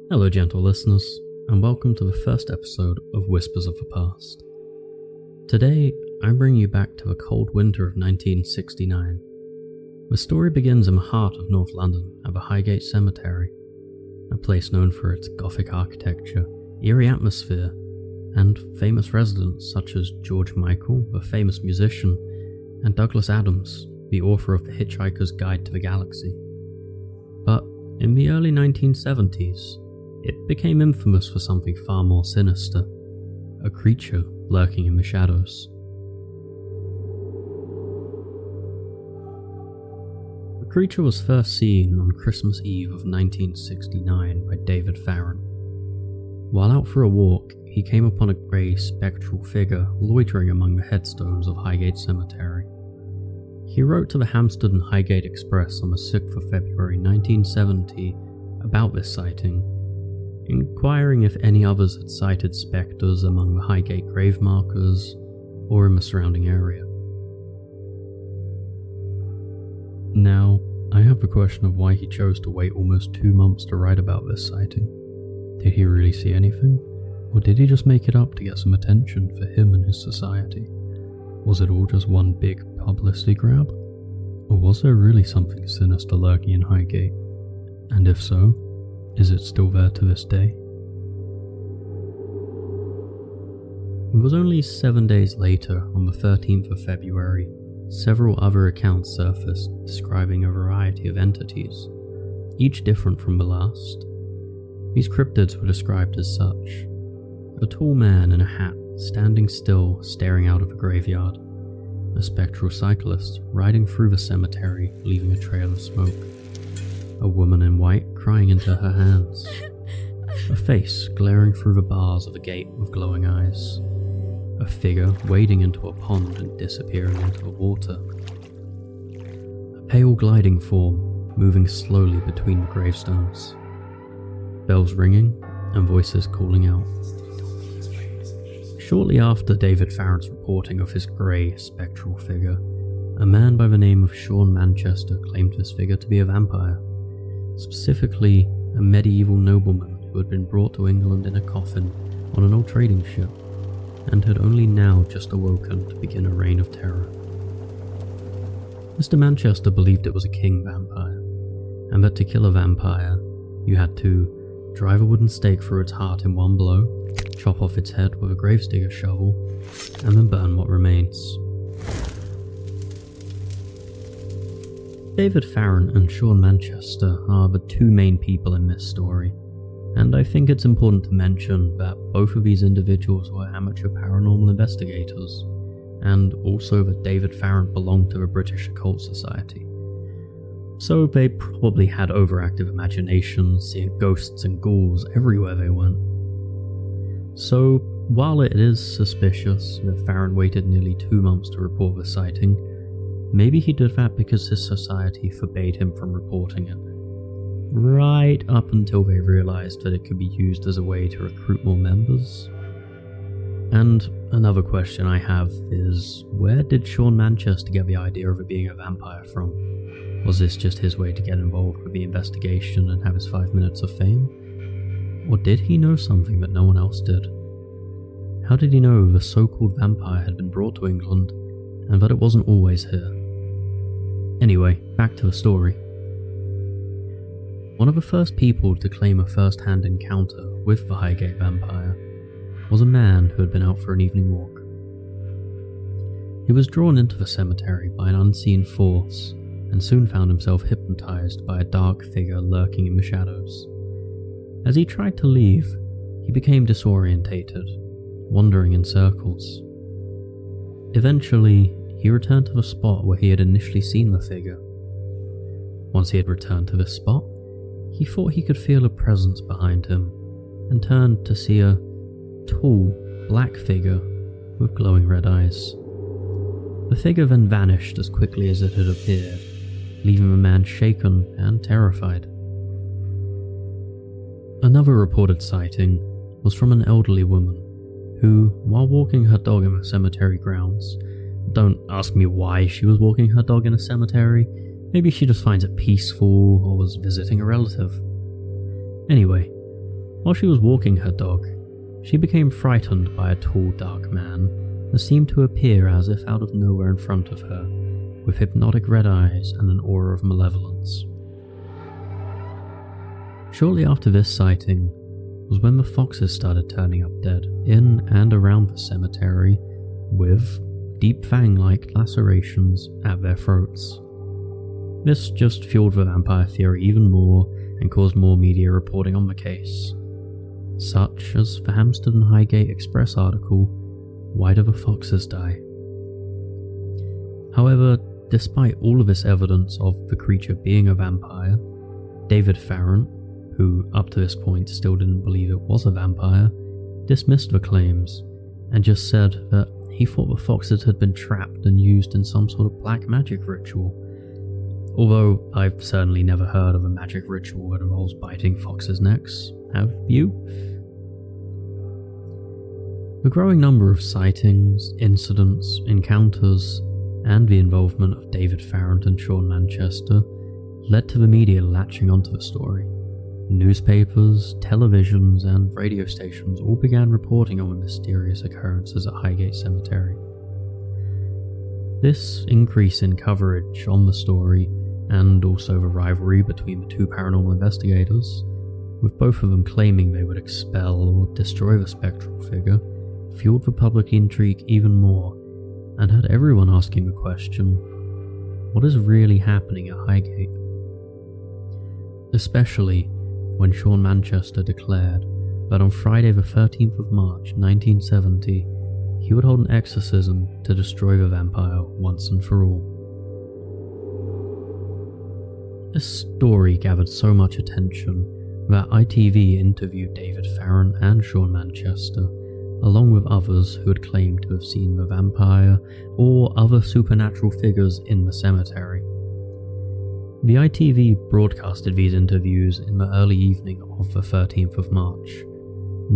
Hello, gentle listeners, and welcome to the first episode of Whispers of the Past. Today, I'm bringing you back to the cold winter of 1969. The story begins in the heart of North London at the Highgate Cemetery, a place known for its Gothic architecture, eerie atmosphere, and famous residents such as George Michael, the famous musician, and Douglas Adams, the author of The Hitchhiker's Guide to the Galaxy. But in the early 1970s, it became infamous for something far more sinister, a creature lurking in the shadows. The creature was first seen on Christmas Eve of 1969 by David Farron. While out for a walk, he came upon a grey spectral figure loitering among the headstones of Highgate Cemetery. He wrote to the Hampstead and Highgate Express on the 6th of February 1970 about this sighting, inquiring if any others had sighted spectres among the Highgate grave markers or in the surrounding area. Now, I have the question of why he chose to wait almost 2 months to write about this sighting. Did he really see anything? Or did he just make it up to get some attention for him and his society? Was it all just one big publicity grab? Or was there really something sinister lurking in Highgate? And if so, is it still there to this day? It was only 7 days later, on the 13th of February, several other accounts surfaced describing a variety of entities, each different from the last. These cryptids were described as such: a tall man in a hat standing still, staring out of a graveyard, a spectral cyclist riding through the cemetery, leaving a trail of smoke, a woman in white crying into her hands, a face glaring through the bars of a gate with glowing eyes, a figure wading into a pond and disappearing into the water, a pale gliding form moving slowly between the gravestones, bells ringing and voices calling out. Shortly after David Farron's reporting of his grey, spectral figure, a man by the name of Sean Manchester claimed this figure to be a vampire, specifically a medieval nobleman who had been brought to England in a coffin on an old trading ship, and had only now just awoken to begin a reign of terror. Mr. Manchester believed it was a king vampire, and that to kill a vampire, you had to drive a wooden stake through its heart in one blow, chop off its head with a gravedigger's shovel, and then burn what remains. David Farron and Sean Manchester are the two main people in this story, and I think it's important to mention that both of these individuals were amateur paranormal investigators, and also that David Farron belonged to the British Occult Society. So they probably had overactive imaginations, seeing ghosts and ghouls everywhere they went. So, while it is suspicious that Farron waited nearly 2 months to report the sighting, maybe he did that because his society forbade him from reporting it, right up until they realized that it could be used as a way to recruit more members. And another question I have is, where did Sean Manchester get the idea of it being a vampire from? Was this just his way to get involved with the investigation and have his 5 minutes of fame? Or did he know something that no one else did? How did he know the so-called vampire had been brought to England, and that it wasn't always here? Anyway, back to the story. One of the first people to claim a first-hand encounter with the Highgate Vampire was a man who had been out for an evening walk. He was drawn into the cemetery by an unseen force, and soon found himself hypnotized by a dark figure lurking in the shadows. As he tried to leave, he became disorientated, wandering in circles. Eventually, he returned to the spot where he had initially seen the figure. Once he had returned to this spot, he thought he could feel a presence behind him, and turned to see a tall, black figure with glowing red eyes. The figure then vanished as quickly as it had appeared, leaving the man shaken and terrified. Another reported sighting was from an elderly woman who, while walking her dog in the cemetery grounds, don't ask me why she was walking her dog in a cemetery, maybe she just finds it peaceful or was visiting a relative. Anyway, While she was walking her dog, she became frightened by a tall, dark man that seemed to appear as if out of nowhere in front of her, with hypnotic red eyes and an aura of malevolence. Shortly after this sighting was when the foxes started turning up dead in and around the cemetery, with deep fang-like lacerations at their throats. This just fueled the vampire theory even more and caused more media reporting on the case, such as the Hampstead and Highgate Express article, "Why do the foxes die?" However, despite all of this evidence of the creature being a vampire, David Farrant, who up to this point still didn't believe it was a vampire, dismissed the claims and just said that he thought the foxes had been trapped and used in some sort of black magic ritual. Although I've certainly never heard of a magic ritual that involves biting foxes' necks. Have you? The growing number of sightings, incidents, encounters, and the involvement of David Farrant and Sean Manchester led to the media latching onto the story. Newspapers, televisions, and radio stations all began reporting on the mysterious occurrences at Highgate Cemetery. This increase in coverage on the story, and also the rivalry between the two paranormal investigators, with both of them claiming they would expel or destroy the spectral figure, fueled the public intrigue even more, and had everyone asking the question, what is really happening at Highgate? Especially when Sean Manchester declared that on Friday the 13th of March 1970, he would hold an exorcism to destroy the vampire once and for all. This story gathered so much attention that ITV interviewed David Farrant and Sean Manchester, along with others who had claimed to have seen the vampire or other supernatural figures in the cemetery. The ITV broadcasted these interviews in the early evening of the 13th of March.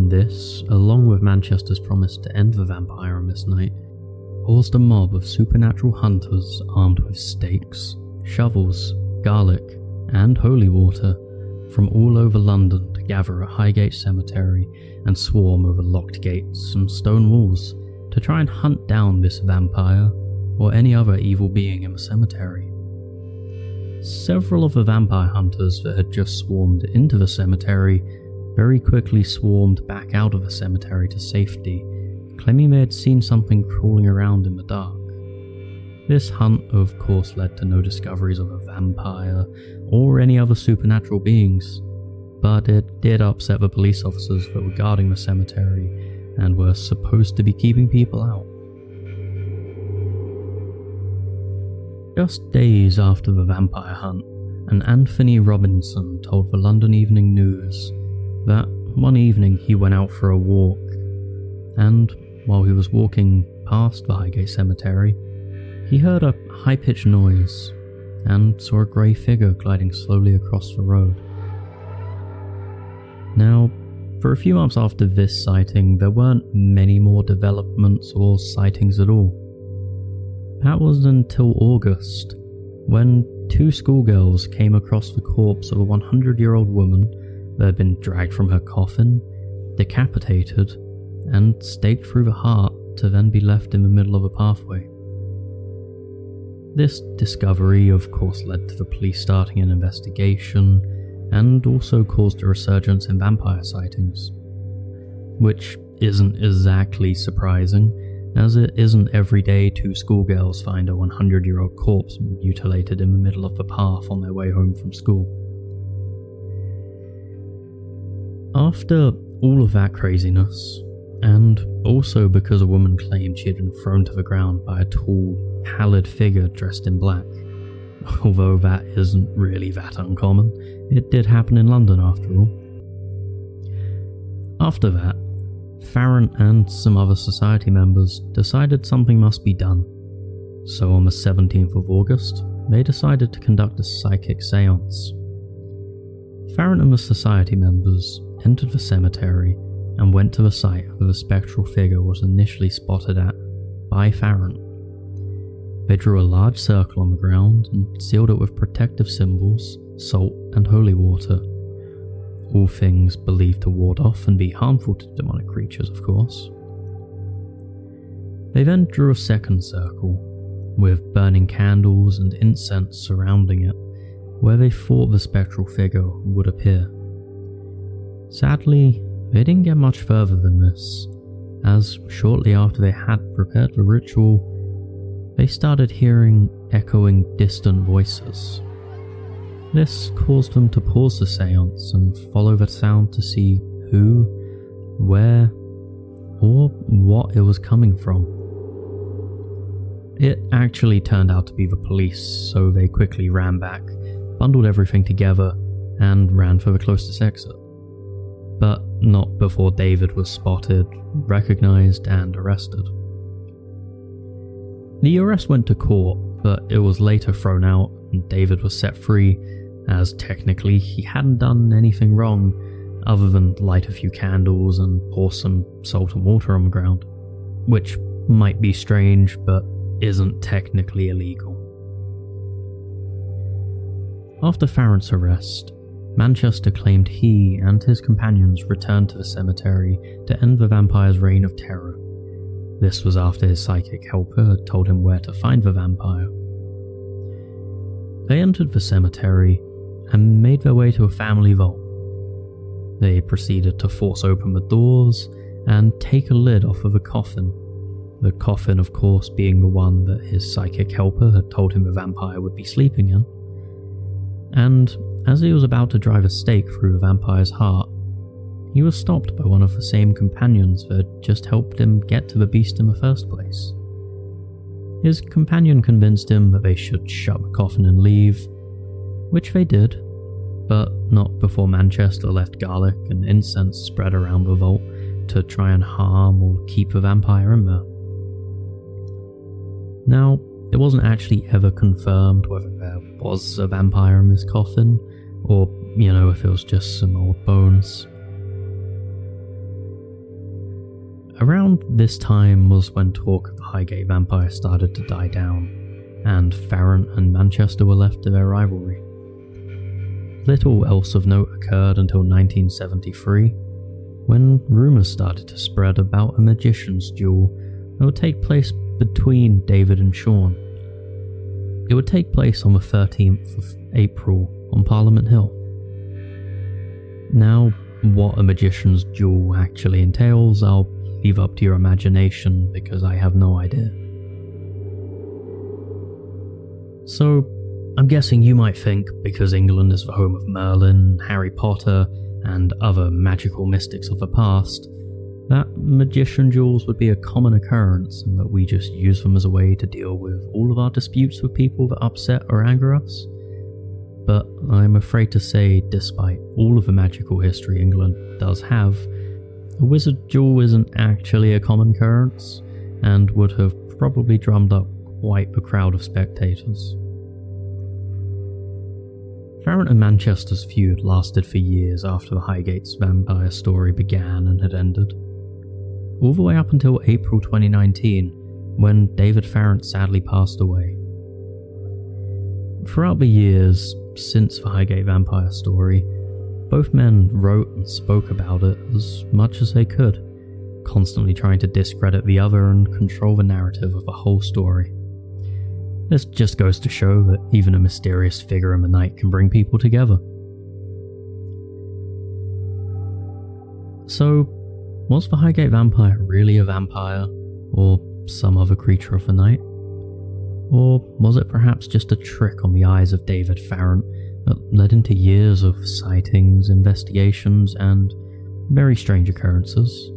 This, along with Manchester's promise to end the vampire on this night, caused a mob of supernatural hunters armed with stakes, shovels, garlic, and holy water from all over London to gather at Highgate Cemetery and swarm over locked gates and stone walls to try and hunt down this vampire or any other evil being in the cemetery. Several of the vampire hunters that had just swarmed into the cemetery very quickly swarmed back out of the cemetery to safety, claiming they had seen something crawling around in the dark. This hunt, of course, led to no discoveries of a vampire or any other supernatural beings, but it did upset the police officers that were guarding the cemetery and were supposed to be keeping people out. Just days after the vampire hunt, an Anthony Robinson told the London Evening News that one evening he went out for a walk, and while he was walking past the Highgate Cemetery, he heard a high-pitched noise and saw a grey figure gliding slowly across the road. Now, for a few months after this sighting, there weren't many more developments or sightings at all. That was until August, when two schoolgirls came across the corpse of a 100-year-old woman that had been dragged from her coffin, decapitated, and staked through the heart to then be left in the middle of a pathway. This discovery, of course, led to the police starting an investigation and also caused a resurgence in vampire sightings. Which isn't exactly surprising, as it isn't every day two schoolgirls find a 100-year-old corpse mutilated in the middle of the path on their way home from school. After all of that craziness, and also because a woman claimed she had been thrown to the ground by a tall, pallid figure dressed in black. Although that isn't really that uncommon, it did happen in London after all. After that, Farrant and some other society members decided something must be done. So on the 17th of August, they decided to conduct a psychic seance. Farrant and the society members entered the cemetery and went to the site where the spectral figure was initially spotted at by Farrant. They drew a large circle on the ground and sealed it with protective symbols, salt and holy water. all things believed to ward off and be harmful to demonic creatures, of course. They then drew a second circle, with burning candles and incense surrounding it, where they thought the spectral figure would appear. Sadly, they didn't get much further than this, as shortly after they had prepared the ritual, they started hearing echoing distant voices. This caused them to pause the seance and follow the sound to see who, where, or what it was coming from. It actually turned out to be the police, so they quickly ran back, bundled everything together, and ran for the closest exit. But not before David was spotted, recognized, and arrested. The arrest went to court, but it was later thrown out and David was set free, as technically he hadn't done anything wrong other than light a few candles and pour some salt and water on the ground, which might be strange but isn't technically illegal. After Farrant's arrest, Manchester claimed he and his companions returned to the cemetery to end the vampire's reign of terror. This was after his psychic helper had told him where to find the vampire. They entered the cemetery and made their way to a family vault. They proceeded to force open the doors and take a lid off of the coffin. The coffin, of course, being the one that his psychic helper had told him the vampire would be sleeping in. And as he was about to drive a stake through the vampire's heart, he was stopped by one of the same companions that had just helped him get to the beast in the first place. His companion convinced him that they should shut the coffin and leave, which they did, but not before Manchester left garlic and incense spread around the vault to try and harm or keep the vampire in there. Now, it wasn't actually ever confirmed whether there was a vampire in this coffin, or, if it was just some old bones. Around this time was when talk of the Highgate Vampire started to die down, and Farrant and Manchester were left to their rivalry. Little else of note occurred until 1973, when rumours started to spread about a magician's duel that would take place between David and Sean. It would take place on the 13th of April on Parliament Hill. Now, what a magician's duel actually entails, I'll leave up to your imagination because I have no idea. So, I'm guessing you might think, because England is the home of Merlin, Harry Potter, and other magical mystics of the past, that magician duels would be a common occurrence and that we just use them as a way to deal with all of our disputes with people that upset or anger us. But I'm afraid to say, despite all of the magical history England does have, a wizard duel isn't actually a common occurrence, and would have probably drummed up quite the crowd of spectators. Farrant and Manchester's feud lasted for years after the Highgate's vampire story began and had ended, all the way up until April 2019, when David Farrant sadly passed away. Throughout the years since the Highgate Vampire story, both men wrote and spoke about it as much as they could, constantly trying to discredit the other and control the narrative of the whole story. This just goes to show that even a mysterious figure in the night can bring people together. So, was the Highgate Vampire really a vampire, or some other creature of the night? Or was it perhaps just a trick on the eyes of David Farrant that led into years of sightings, investigations, and very strange occurrences?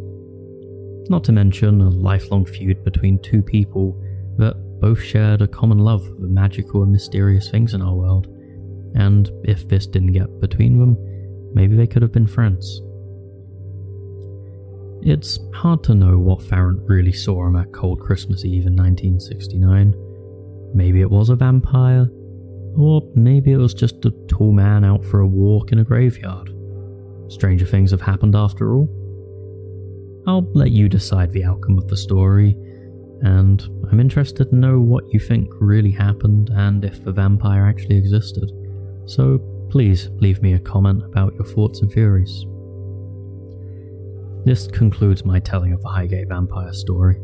Not to mention a lifelong feud between two people that both shared a common love for the magical and mysterious things in our world, and if this didn't get between them, maybe they could have been friends. It's hard to know what Farrant really saw on that cold Christmas Eve in 1969. Maybe it was a vampire, or maybe it was just a tall man out for a walk in a graveyard. Stranger things have happened after all. I'll let you decide the outcome of the story, and I'm interested to know what you think really happened and if the vampire actually existed. So please leave me a comment about your thoughts and theories. This concludes my telling of the Highgate Vampire story.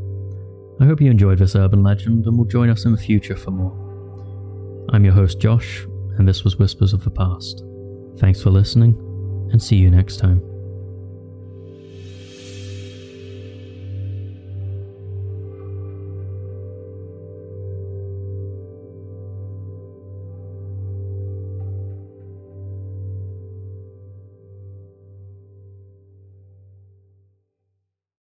I hope you enjoyed this urban legend and will join us in the future for more. I'm your host Josh, and this was Whispers of the Past. Thanks for listening, and see you next time.